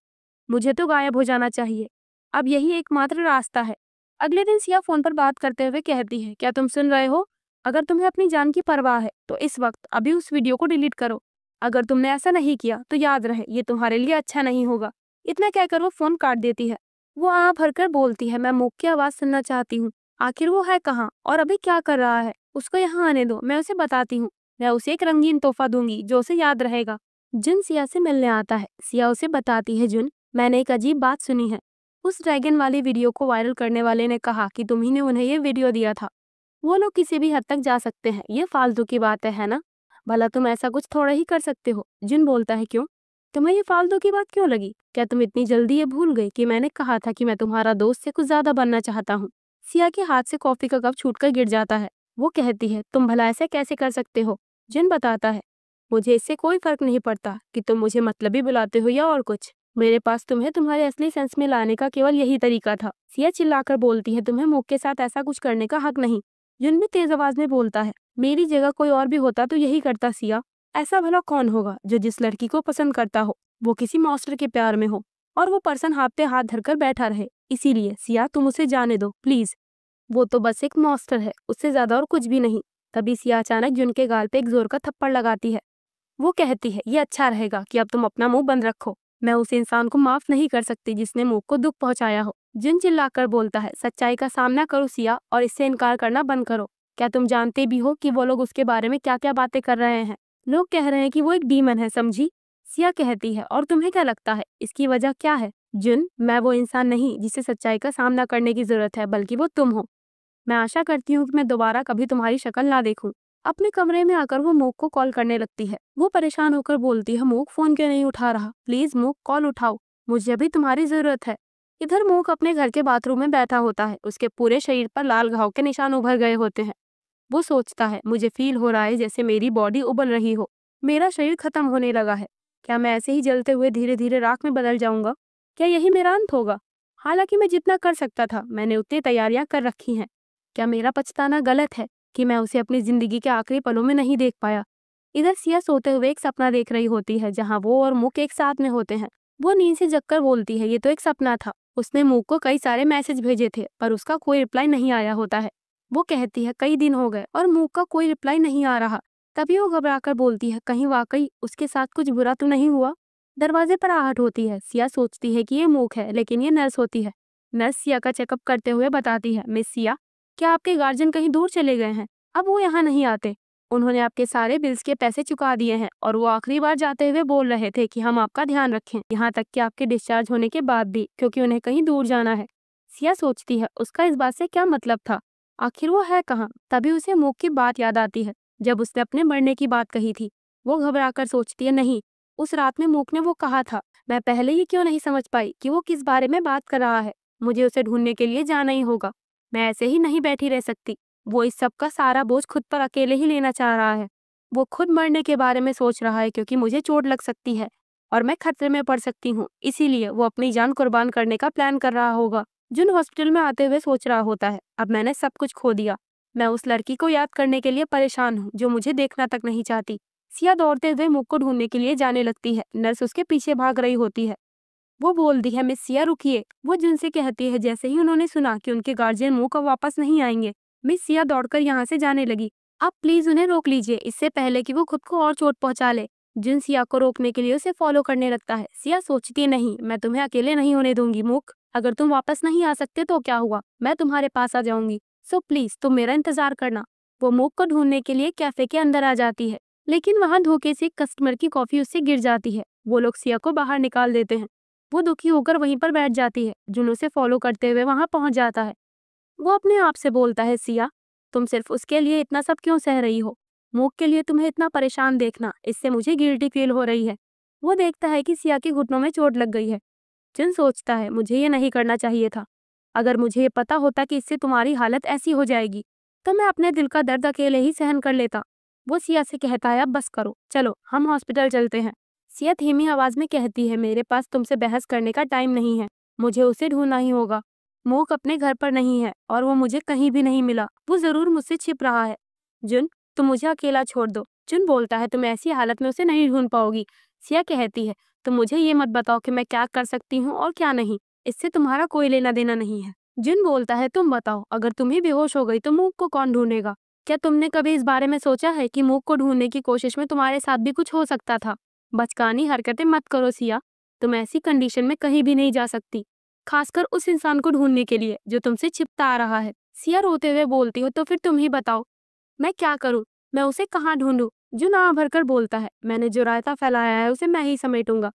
मुझे तो गायब हो जाना चाहिए। अब यही एकमात्र रास्ता है। अगले दिन सिया फोन पर बात करते हुए कहती है, क्या तुम सुन रहे हो? अगर तुम्हें अपनी जान की परवाह है तो इस वक्त अभी उस वीडियो को डिलीट करो। अगर तुमने ऐसा नहीं किया तो याद रहे ये तुम्हारे लिए अच्छा नहीं होगा। इतना कहकर वो फोन काट देती है। वो आँख भरकर बोलती है, मैं मूक की आवाज सुनना चाहती हूँ। आखिर वो है कहाँ और अभी क्या कर रहा है? उसको यहाँ आने दो, मैं उसे बताती हूँ। मैं उसे एक रंगीन तोहफा दूंगी जो उसे याद रहेगा। जुन सिया से मिलने आता है। सिया उसे बताती है, जुन, मैंने एक अजीब बात सुनी है। उस ड्रैगन वाली वीडियो को वायरल करने वाले ने कहा कि तुम्ही ने उन्हें ये वीडियो दिया था। वो लोग किसी भी हद तक जा सकते हैं, ये फालतू की बात है ना? भला तुम ऐसा कुछ थोड़ा ही कर सकते हो। जुन बोलता है, क्यों? तुम्हें ये फालतू की बात क्यों लगी? क्या तुम इतनी जल्दी ये भूल गई कि मैंने कहा था कि मैं तुम्हारा दोस्त से कुछ ज्यादा बनना चाहता हूँ? सिया के हाथ से कॉफी का कप छूटकर गिर जाता है। वो कहती है, तुम भला ऐसे कैसे कर सकते हो? जुन बताता है, मुझे इससे कोई फर्क नहीं पड़ता कि तुम मुझे मतलबी बुलाते हो या और कुछ। मेरे पास तुम्हें तुम्हारे असली सेंस में लाने का केवल यही तरीका था। सिया चिल्लाकर बोलती है, तुम्हें मुख के साथ ऐसा कुछ करने का हक नहीं। जुन भी तेज आवाज में बोलता है, मेरी जगह कोई और भी होता तो यही करता सिया। ऐसा भला कौन होगा जो जिस लड़की को पसंद करता हो वो किसी मॉन्स्टर के प्यार में हो और वो पर्सन हाथ पे हाथ धरकर बैठा रहे? इसीलिए सिया, तुम उसे जाने दो प्लीज। वो तो बस एक मॉन्स्टर है, उससे ज्यादा और कुछ भी नहीं। तभी सिया अचानक जुन के गाल पे एक जोर का थप्पड़ लगाती है। वो कहती है, ये अच्छा रहेगा कि अब तुम अपना मुंह बंद रखो। मैं उस इंसान को माफ नहीं कर सकती जिसने मुंह को दुख पहुंचाया हो। जिन चिल्लाकर बोलता है, सच्चाई का सामना करो सिया और इससे इनकार करना बंद करो। क्या तुम जानते भी हो कि वो लोग उसके बारे में क्या क्या बातें कर रहे हैं? लोग कह रहे हैं कि वो एक डीमन है, समझी? सिया कहती है, और तुम्हें क्या लगता है इसकी वजह क्या है? जुन, मैं वो इंसान नहीं जिसे सच्चाई का सामना करने की जरूरत है, बल्कि वो तुम हो। मैं आशा करती हूँ कि मैं दोबारा कभी तुम्हारी शक्ल ना देखूं। अपने कमरे में आकर वो मूक को कॉल करने लगती है। वो परेशान होकर बोलती है, मूक फोन क्यों नहीं उठा रहा? प्लीज मूक, कॉल उठाओ, मुझे अभी तुम्हारी जरूरत है। इधर मूक अपने घर के बाथरूम में बैठा होता है। उसके पूरे शरीर पर लाल घाव के निशान उभर गए होते हैं। वो सोचता है, मुझे फील हो रहा है जैसे मेरी बॉडी उबल रही हो। मेरा शरीर खत्म होने लगा है। क्या मैं ऐसे ही जलते हुए धीरे धीरे राख में बदल जाऊंगा? क्या यही मेरा अंत होगा? हालांकि मैं जितना कर सकता था मैंने उतनी तैयारियां कर रखी हैं। क्या मेरा पछताना गलत है कि मैं उसे अपनी जिंदगी के आखिरी पलों में नहीं देख पाया? इधर सिया सोते हुए एक सपना देख रही होती है जहां वो और मुक एक साथ में होते हैं। वो नींद से जगकर बोलती है, ये तो एक सपना था। उसने मुक को कई सारे मैसेज भेजे थे पर उसका कोई रिप्लाई नहीं आया होता है। वो कहती है, कई दिन हो गए और मुक का कोई रिप्लाई नहीं आ रहा। तभी वो घबराकर बोलती है, कहीं वाकई उसके साथ कुछ बुरा तो नहीं हुआ? दरवाजे पर आहट होती है। सिया सोचती है कि ये मुक है, लेकिन ये नर्स होती है। नर्स सिया का चेकअप करते हुए बताती है, मिस सिया, क्या आपके गार्जियन कहीं दूर चले गए हैं? अब वो यहाँ नहीं आते। उन्होंने आपके सारे बिल्स के पैसे चुका दिए हैं और वो आखिरी बार जाते हुए बोल रहे थे कि हम आपका ध्यान रखें, यहाँ तक कि आपके डिस्चार्ज होने के बाद भी, क्योंकि उन्हें कहीं दूर जाना है। सिया सोचती है, उसका इस बात से क्या मतलब था? आखिर वो है कहाँ? तभी उसे मूक की बात याद आती है, जब उसने अपने मरने की बात कही थी। वो घबराकर सोचती है, नहीं, उस रात में मूक ने वो कहा था। मैं पहले ही क्यों नहीं समझ पाई कि वो किस बारे में बात कर रहा है? मुझे उसे ढूंढने के लिए जाना ही होगा। मैं ऐसे ही नहीं बैठी रह सकती। वो इस सब का सारा बोझ खुद पर अकेले ही लेना चाह रहा है। वो खुद मरने के बारे में सोच रहा है क्योंकि मुझे चोट लग सकती है और मैं खतरे में पड़ सकती हूँ। इसीलिए वो अपनी जान कुर्बान करने का प्लान कर रहा होगा। जुन हॉस्पिटल में आते हुए सोच रहा होता है, अब मैंने सब कुछ खो दिया। मैं उस लड़की को याद करने के लिए परेशान हूँ जो मुझे देखना तक नहीं चाहती। सिया दौड़ते हुए मुख को ढूंढने के लिए जाने लगती है। नर्स उसके पीछे भाग रही होती है। वो बोलती है, मिस सिया रुकिए। वो जुन से कहती है जैसे ही उन्होंने सुना कि उनके गार्जियन मुंह को वापस नहीं आएंगे। मिस सिया दौड़कर यहाँ से जाने लगी। आप प्लीज उन्हें रोक लीजिए, इससे पहले कि वो खुद को और चोट पहुंचा ले। जुन सिया को रोकने के लिए उसे फॉलो करने लगता है। सिया सोचती है, नहीं, मैं तुम्हें अकेले नहीं होने दूंगी मुक। अगर तुम वापस नहीं आ सकते तो क्या हुआ, मैं तुम्हारे पास आ जाऊंगी। सो प्लीज तुम मेरा इंतजार करना। वो मुक को ढूंढने के लिए कैफे के अंदर आ जाती है, लेकिन वहां धोखे से कस्टमर की कॉफी उससे गिर जाती है। वो लोग सिया को बाहर निकाल देते हैं। वो दुखी होकर वहीं पर बैठ जाती है। जुन उसे फॉलो करते हुए वहां पहुंच जाता है। वो अपने आप से बोलता है, सिया, तुम सिर्फ उसके लिए इतना सब क्यों सह रही हो? मूक के लिए तुम्हें इतना परेशान देखना, इससे मुझे गिल्टी फील हो रही है। वो देखता है कि सिया के घुटनों में चोट लग गई है। जुन सोचता है, मुझे ये नहीं करना चाहिए था। अगर मुझे ये पता होता कि इससे तुम्हारी हालत ऐसी हो जाएगी तो मैं अपने दिल का दर्द अकेले ही सहन कर लेता। वो सिया से कहता है, अब बस करो, चलो हम हॉस्पिटल चलते हैं। सिया धीमी आवाज में कहती है, मेरे पास तुमसे बहस करने का टाइम नहीं है, मुझे उसे ढूंढना ही होगा। मूक अपने घर पर नहीं है और वो मुझे कहीं भी नहीं मिला। वो जरूर मुझसे छिप रहा है। जुन, तुम मुझे अकेला छोड़ दो। जुन बोलता है, तुम ऐसी हालत में उसे नहीं ढूंढ पाओगी। सिया कहती है, तुम मुझे ये मत बताओ कि मैं क्या कर सकती हूँ और क्या नहीं, इससे तुम्हारा कोई लेना देना नहीं है। जुन बोलता है, तुम बताओ, अगर तुम ही बेहोश हो गई तो मूक को कौन ढूंढेगा? क्या तुमने कभी इस बारे में सोचा है कि मूक को ढूंढने की कोशिश में तुम्हारे साथ भी कुछ हो सकता था? बचकानी हरकतें मत करो सिया। तुम ऐसी कंडीशन में कहीं भी नहीं जा सकती, खासकर उस इंसान को ढूंढने के लिए जो तुमसे छिपता आ रहा है। सिया रोते हुए बोलती हो, तो फिर तुम ही बताओ, मैं क्या करूं? मैं उसे कहाँ ढूंढूं जो ना भरकर बोलता है? मैंने जो रायता फैलाया है उसे मैं ही समेटूंगा।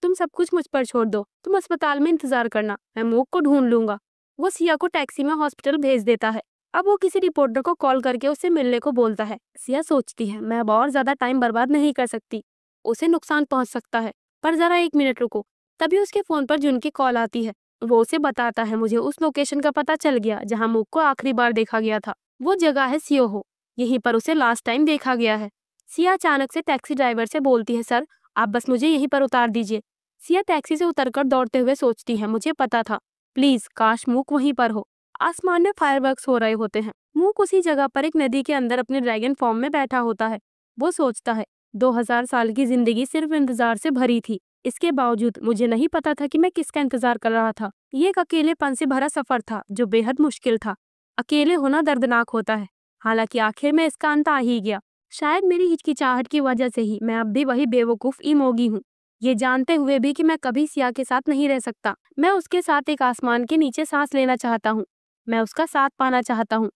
तुम सब कुछ मुझ पर छोड़ दो। तुम अस्पताल में इंतजार करना, मैं मूक को ढूंढ लूंगा। वो सिया को टैक्सी में हॉस्पिटल भेज देता है। अब वो किसी रिपोर्टर को कॉल करके उससे मिलने को बोलता है। सिया सोचती है, मैं अब और ज्यादा टाइम बर्बाद नहीं कर सकती, उसे नुकसान पहुंच सकता है। पर जरा 1 मिनट रुको। तभी उसके फोन पर जुन की कॉल आती है। वो उसे बताता है, मुझे उस लोकेशन का पता चल गया जहाँ मूक को आखिरी बार देखा गया था। वो जगह है सियोहो, यहीं पर उसे लास्ट टाइम देखा गया है। सिया अचानक से टैक्सी ड्राइवर से बोलती है, सर आप बस मुझे यहीं पर उतार दीजिए। सिया टैक्सी से उतरकर दौड़ते हुए सोचती है, मुझे पता था, प्लीज काश मूक वहीं पर हो। आसमान में फायरवर्क्स हो रहे होते हैं। मूक उसी जगह पर एक नदी के अंदर अपने ड्रैगन फॉर्म में बैठा होता है। वो सोचता है, 2000 साल की जिंदगी सिर्फ इंतजार से भरी थी। इसके बावजूद मुझे नहीं पता था कि मैं किसका इंतजार कर रहा था। ये एक अकेलेपन से भरा सफर था जो बेहद मुश्किल था। अकेले होना दर्दनाक होता है, हालांकि आखिर में इसका अंत आ ही गया। शायद मेरी हिचकिचाहट की वजह से ही मैं अब भी वही बेवकूफ इमोगी हूँ, ये जानते हुए भी कि मैं कभी सिया के साथ नहीं रह सकता। मैं उसके साथ एक आसमान के नीचे सांस लेना चाहता हूँ, मैं उसका साथ पाना चाहता हूँ।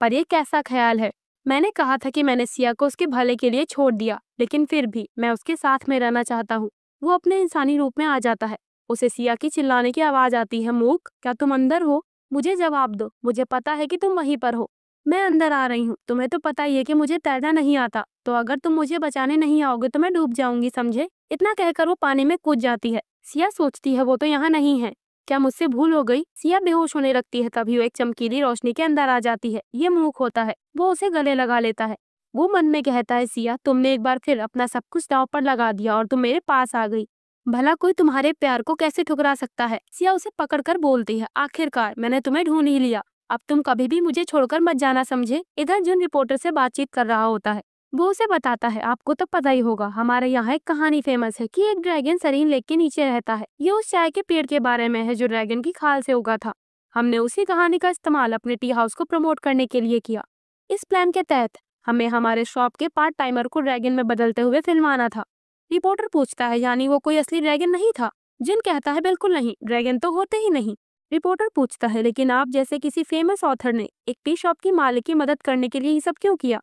पर ये कैसा ख्याल है? मैंने कहा था कि मैंने सिया को उसके भले के लिए छोड़ दिया, लेकिन फिर भी मैं उसके साथ में रहना चाहता हूँ। वो अपने इंसानी रूप में आ जाता है। उसे सिया की चिल्लाने की आवाज आती है, मूक क्या तुम अंदर हो? मुझे जवाब दो, मुझे पता है कि तुम वहीं पर हो। मैं अंदर आ रही हूँ। तुम्हें तो पता ही है कि मुझे तैरना नहीं आता, तो अगर तुम मुझे बचाने नहीं आओगे तो मैं डूब जाऊंगी, समझे? इतना कहकर वो पानी में कूद जाती है। सिया सोचती है, वो तो यहाँ नहीं है, क्या मुझसे भूल हो गई? सिया बेहोश होने लगती है। तभी वो एक चमकीली रोशनी के अंदर आ जाती है। ये मूक होता है। वो उसे गले लगा लेता है। वो मन में कहता है, सिया तुमने एक बार फिर अपना सब कुछ दांव पर लगा दिया और तुम मेरे पास आ गई। भला कोई तुम्हारे प्यार को कैसे ठुकरा सकता है? सिया उसे पकड़कर बोलती है, आखिरकार मैंने तुम्हें ढूंढ ही लिया। अब तुम कभी भी मुझे छोड़कर मत जाना, समझे? इधर जुन रिपोर्टर से बातचीत कर रहा होता है। वो उसे बताता है, आपको तो पता ही होगा, हमारे यहाँ एक कहानी फेमस है कि एक ड्रैगन सरीन लेक के नीचे रहता है। ये उस चाय के पेड़ के बारे में है जो ड्रैगन की खाल से उगा था। हमने उसी कहानी का इस्तेमाल अपने टी हाउस को प्रमोट करने के लिए किया। इस प्लान के तहत हमें हमारे शॉप के पार्ट टाइमर को ड्रैगन में बदलते हुए फिल्माना था। रिपोर्टर पूछता है, यानी वो कोई असली ड्रैगन नहीं था? जिन कहता है, बिल्कुल नहीं, ड्रैगन तो होते ही नहीं। रिपोर्टर पूछता है, लेकिन आप जैसे किसी फेमस ऑथर ने एक टी शॉप की मालिक की मदद करने के लिए ये सब क्यों किया?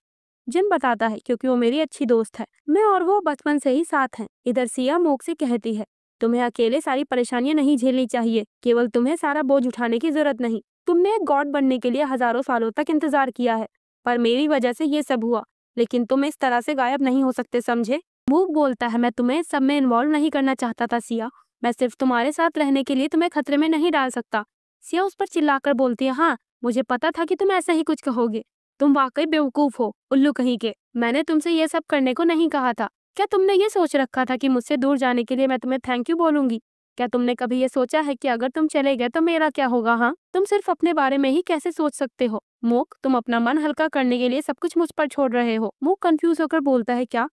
जिन बताता है, क्योंकि वो मेरी अच्छी दोस्त है। मैं और वो बचपन से ही साथ हैं। इधर सिया मूक से कहती है, तुम्हें अकेले सारी परेशानियां नहीं झेलनी चाहिए, केवल तुम्हें सारा बोझ उठाने की जरूरत नहीं। तुमने एक गॉड बनने के लिए हजारों सालों तक इंतजार किया है, पर मेरी वजह से ये सब हुआ। लेकिन तुम इस तरह से गायब नहीं हो सकते, समझे? मूक बोलता है, मैं तुम्हें सब में इन्वॉल्व नहीं करना चाहता था सिया। मैं सिर्फ तुम्हारे साथ रहने के लिए तुम्हें खतरे में नहीं डाल सकता। सिया उस पर चिल्लाकर बोलती है, हाँ मुझे पता था कि तुम ऐसा ही कुछ कहोगे। तुम वाकई बेवकूफ हो, उल्लू कहीं के। मैंने तुमसे ये सब करने को नहीं कहा था। क्या तुमने ये सोच रखा था कि मुझसे दूर जाने के लिए मैं तुम्हें थैंक यू बोलूंगी? क्या तुमने कभी ये सोचा है कि अगर तुम चले गए तो मेरा क्या होगा? हाँ, तुम सिर्फ अपने बारे में ही कैसे सोच सकते हो? मूक, तुम अपना मन हल्का करने के लिए सब कुछ मुझ पर छोड़ रहे हो। मूक कंफ्यूज होकर बोलता है, क्या?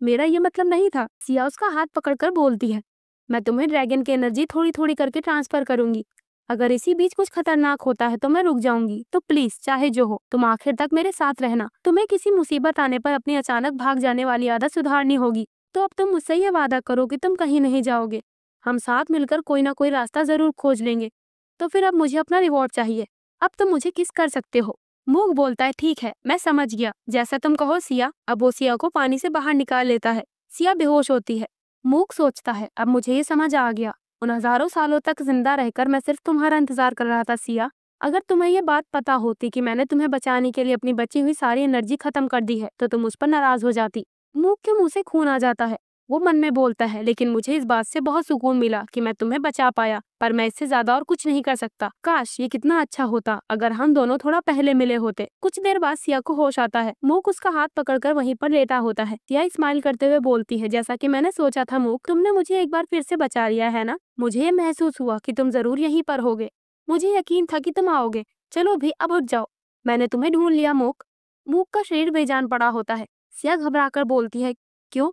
मेरा ये मतलब नहीं था। सिया उसका हाथ पकड़कर बोलती है, मैं तुम्हें ड्रैगन की एनर्जी थोड़ी थोड़ी करके ट्रांसफर करूंगी। अगर इसी बीच कुछ खतरनाक होता है तो मैं रुक जाऊंगी। तो प्लीज, चाहे जो हो, तुम आखिर तक मेरे साथ रहना। तुम्हें किसी मुसीबत आने पर अपनी अचानक भाग जाने वाली आदत सुधारनी होगी। तो अब तुम मुझसे ये वादा करो कि तुम कहीं नहीं जाओगे। हम साथ मिलकर कोई ना कोई रास्ता जरूर खोज लेंगे। तो फिर अब मुझे अपना रिवॉर्ड चाहिए। अब तुम मुझे किस कर सकते हो? मूक बोलता है, ठीक है, मैं समझ गया, जैसा तुम कहो सिया। अब वो सिया को पानी से बाहर निकाल लेता है। सिया बेहोश होती है। मूक सोचता है, अब मुझे ये समझ आ गया, उन हजारों सालों तक जिंदा रहकर मैं सिर्फ तुम्हारा इंतजार कर रहा था सिया। अगर तुम्हें ये बात पता होती कि मैंने तुम्हें बचाने के लिए अपनी बची हुई सारी एनर्जी खत्म कर दी है तो तुम मुझ पर नाराज हो जाती। मूक के मुंह से खून आ जाता है। वो मन में बोलता है, लेकिन मुझे इस बात से बहुत सुकून मिला कि मैं तुम्हें बचा पाया, पर मैं इससे ज्यादा और कुछ नहीं कर सकता। काश ये कितना अच्छा होता अगर हम दोनों थोड़ा पहले मिले होते। कुछ देर बाद सिया को होश आता है। मूक उसका हाथ पकड़कर वहीं पर लेटा होता है। सिया स्माइल करते हुए बोलती है, जैसा कि मैंने सोचा था मूक, तुमने मुझे एक बार फिर से बचा लिया है ना। मुझे ये महसूस हुआ कि तुम जरूर यहीं पर होगे। मुझे यकीन था कि तुम आओगे। चलो भी, अब उठ जाओ, मैंने तुम्हें ढूंढ लिया मूक। मूक का शरीर बेजान पड़ा होता है। सिया घबराकर बोलती है, क्यों?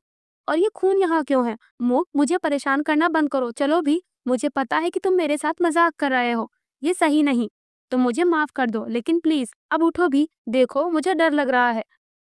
और ये खून यहाँ क्यों है? मूक, मुझे परेशान करना बंद करो, चलो भी। मुझे पता है कि तुम मेरे साथ मजाक कर रहे हो, ये सही नहीं। तो मुझे माफ कर दो, लेकिन प्लीज अब उठो भी, देखो मुझे डर लग रहा है।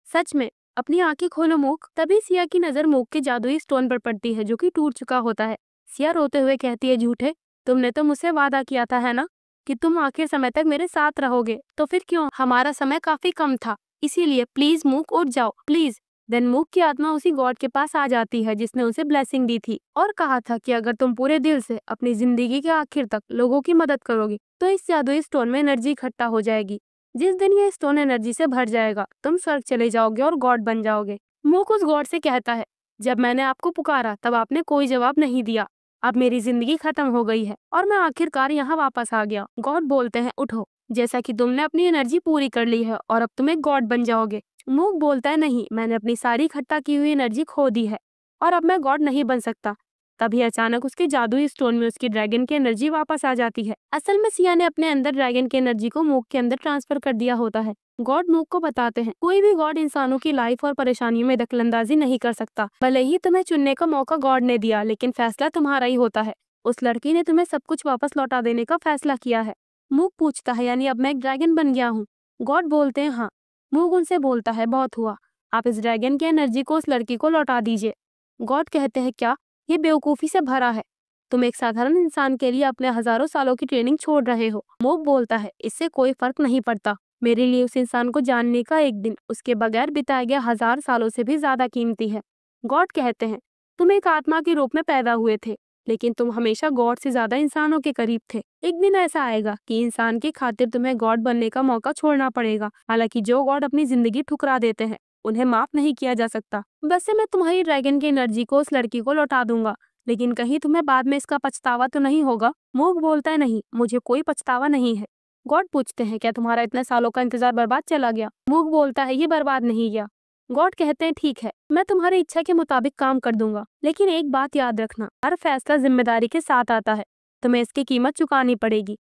सच में, अपनी आंखें खोलो मूक। तभी सिया की नजर मूक के जादुई स्टोन पर पड़ती है जो कि टूट चुका होता है। सिया रोते हुए कहती है, झूठे, तुमने तो मुझसे वादा किया था, है ना, कि तुम आखिर समय तक मेरे साथ रहोगे, तो फिर क्यों? हमारा समय काफी कम था, इसीलिए प्लीज मूक उठ जाओ, प्लीज। देन मूक की आत्मा उसी गॉड के पास आ जाती है जिसने उसे ब्लेसिंग दी थी और कहा था कि अगर तुम पूरे दिल से अपनी जिंदगी के आखिर तक लोगों की मदद करोगे तो इस जादुई स्टोन में एनर्जी इकट्ठा हो जाएगी। जिस दिन ये स्टोन एनर्जी से भर जाएगा तुम स्वर्ग चले जाओगे और गॉड बन जाओगे। मूक उस गॉड से कहता है, जब मैंने आपको पुकारा तब आपने कोई जवाब नहीं दिया, अब मेरी जिंदगी खत्म हो गई है और मैं आखिरकार यहाँ वापस आ गया। गॉड बोलते हैं, उठो, जैसा कि तुमने अपनी एनर्जी पूरी कर ली है और अब तुम एक गॉड बन जाओगे। मूक बोलता है, नहीं, मैंने अपनी सारी इकट्ठा की हुई एनर्जी खो दी है और अब मैं गॉड नहीं बन सकता। तभी अचानक उसके जादुई स्टोन में उसकी ड्रैगन की एनर्जी वापस आ जाती है। असल में सिया ने अपने अंदर ड्रैगन की एनर्जी को मूक के अंदर ट्रांसफर कर दिया होता है। गॉड मूक को बताते हैं, कोई भी गॉड इंसानों की लाइफ और परेशानियों में दखलंदाजी नहीं कर सकता। भले ही तुम्हें चुनने का मौका गॉड ने दिया, लेकिन फैसला तुम्हारा ही होता है। उस लड़की ने तुम्हें सब कुछ वापस लौटा देने का फैसला किया है। मूक पूछता है, यानी अब मैं एक ड्रैगन बन गया हूँ? गॉड बोलते हैं, हाँ। मूक उनसे बोलता है, बहुत हुआ, आप इस ड्रैगन की एनर्जी को उस लड़की को लौटा दीजिए। गॉड कहते हैं, क्या? ये बेवकूफी से भरा है। तुम एक साधारण इंसान के लिए अपने हजारों सालों की ट्रेनिंग छोड़ रहे हो। मूक बोलता है, इससे कोई फर्क नहीं पड़ता। मेरे लिए उस इंसान को जानने का एक दिन उसके बगैर बिताए गए 1000 सालों से भी ज्यादा कीमती है। गॉड कहते हैं, तुम एक आत्मा के रूप में पैदा हुए थे, लेकिन तुम हमेशा गॉड से ज्यादा इंसानों के करीब थे। एक दिन ऐसा आएगा कि इंसान की खातिर तुम्हें गॉड बनने का मौका छोड़ना पड़ेगा। हालांकि जो गॉड अपनी जिंदगी ठुकरा देते हैं उन्हें माफ नहीं किया जा सकता। वैसे मैं तुम्हारी ड्रैगन की एनर्जी को उस लड़की को लौटा दूंगा, लेकिन कहीं तुम्हें बाद में इसका पछतावा तो नहीं होगा? मूक बोलता है, नहीं, मुझे कोई पछतावा नहीं है। गॉड पूछते हैं, क्या तुम्हारा इतने सालों का इंतजार बर्बाद चला गया? मूक बोलता है, ये बर्बाद नहीं गया। गॉड कहते हैं, ठीक है, मैं तुम्हारी इच्छा के मुताबिक काम कर दूंगा, लेकिन एक बात याद रखना, हर फैसला जिम्मेदारी के साथ आता है, तुम्हें इसकी कीमत चुकानी पड़ेगी।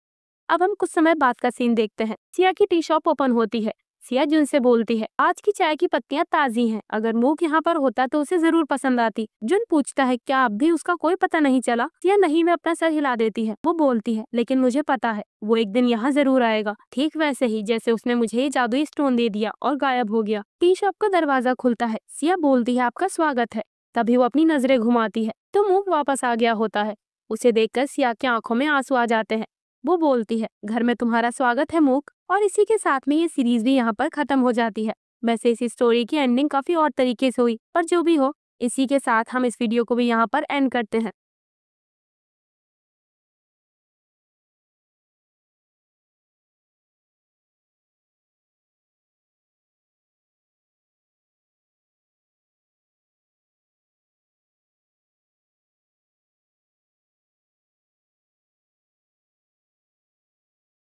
अब हम कुछ समय बाद का सीन देखते हैं। सिया की टी शॉप ओपन होती है। सिया जुन से बोलती है, आज की चाय की पत्तियां ताजी हैं, अगर मूक यहाँ पर होता तो उसे जरूर पसंद आती। जुन पूछता है, क्या अब भी उसका कोई पता नहीं चला? सिया नहीं में अपना सर हिला देती है। वो बोलती है, लेकिन मुझे पता है, वो एक दिन यहाँ जरूर आएगा, ठीक वैसे ही जैसे उसने मुझे ये जादुई स्टोन दे दिया और गायब हो गया। टी शॉप का दरवाजा खुलता है। सिया बोलती है, आपका स्वागत है। तभी वो अपनी नजरें घुमाती है तो मूक वापस आ गया होता है। उसे देखकर सिया की आंखों में आंसू आ जाते हैं। वो बोलती है, घर में तुम्हारा स्वागत है मूक। और इसी के साथ में ये सीरीज भी यहाँ पर खत्म हो जाती है। वैसे इस स्टोरी की एंडिंग काफी और तरीके से हुई, पर जो भी हो, इसी के साथ हम इस वीडियो को भी यहाँ पर एंड करते हैं।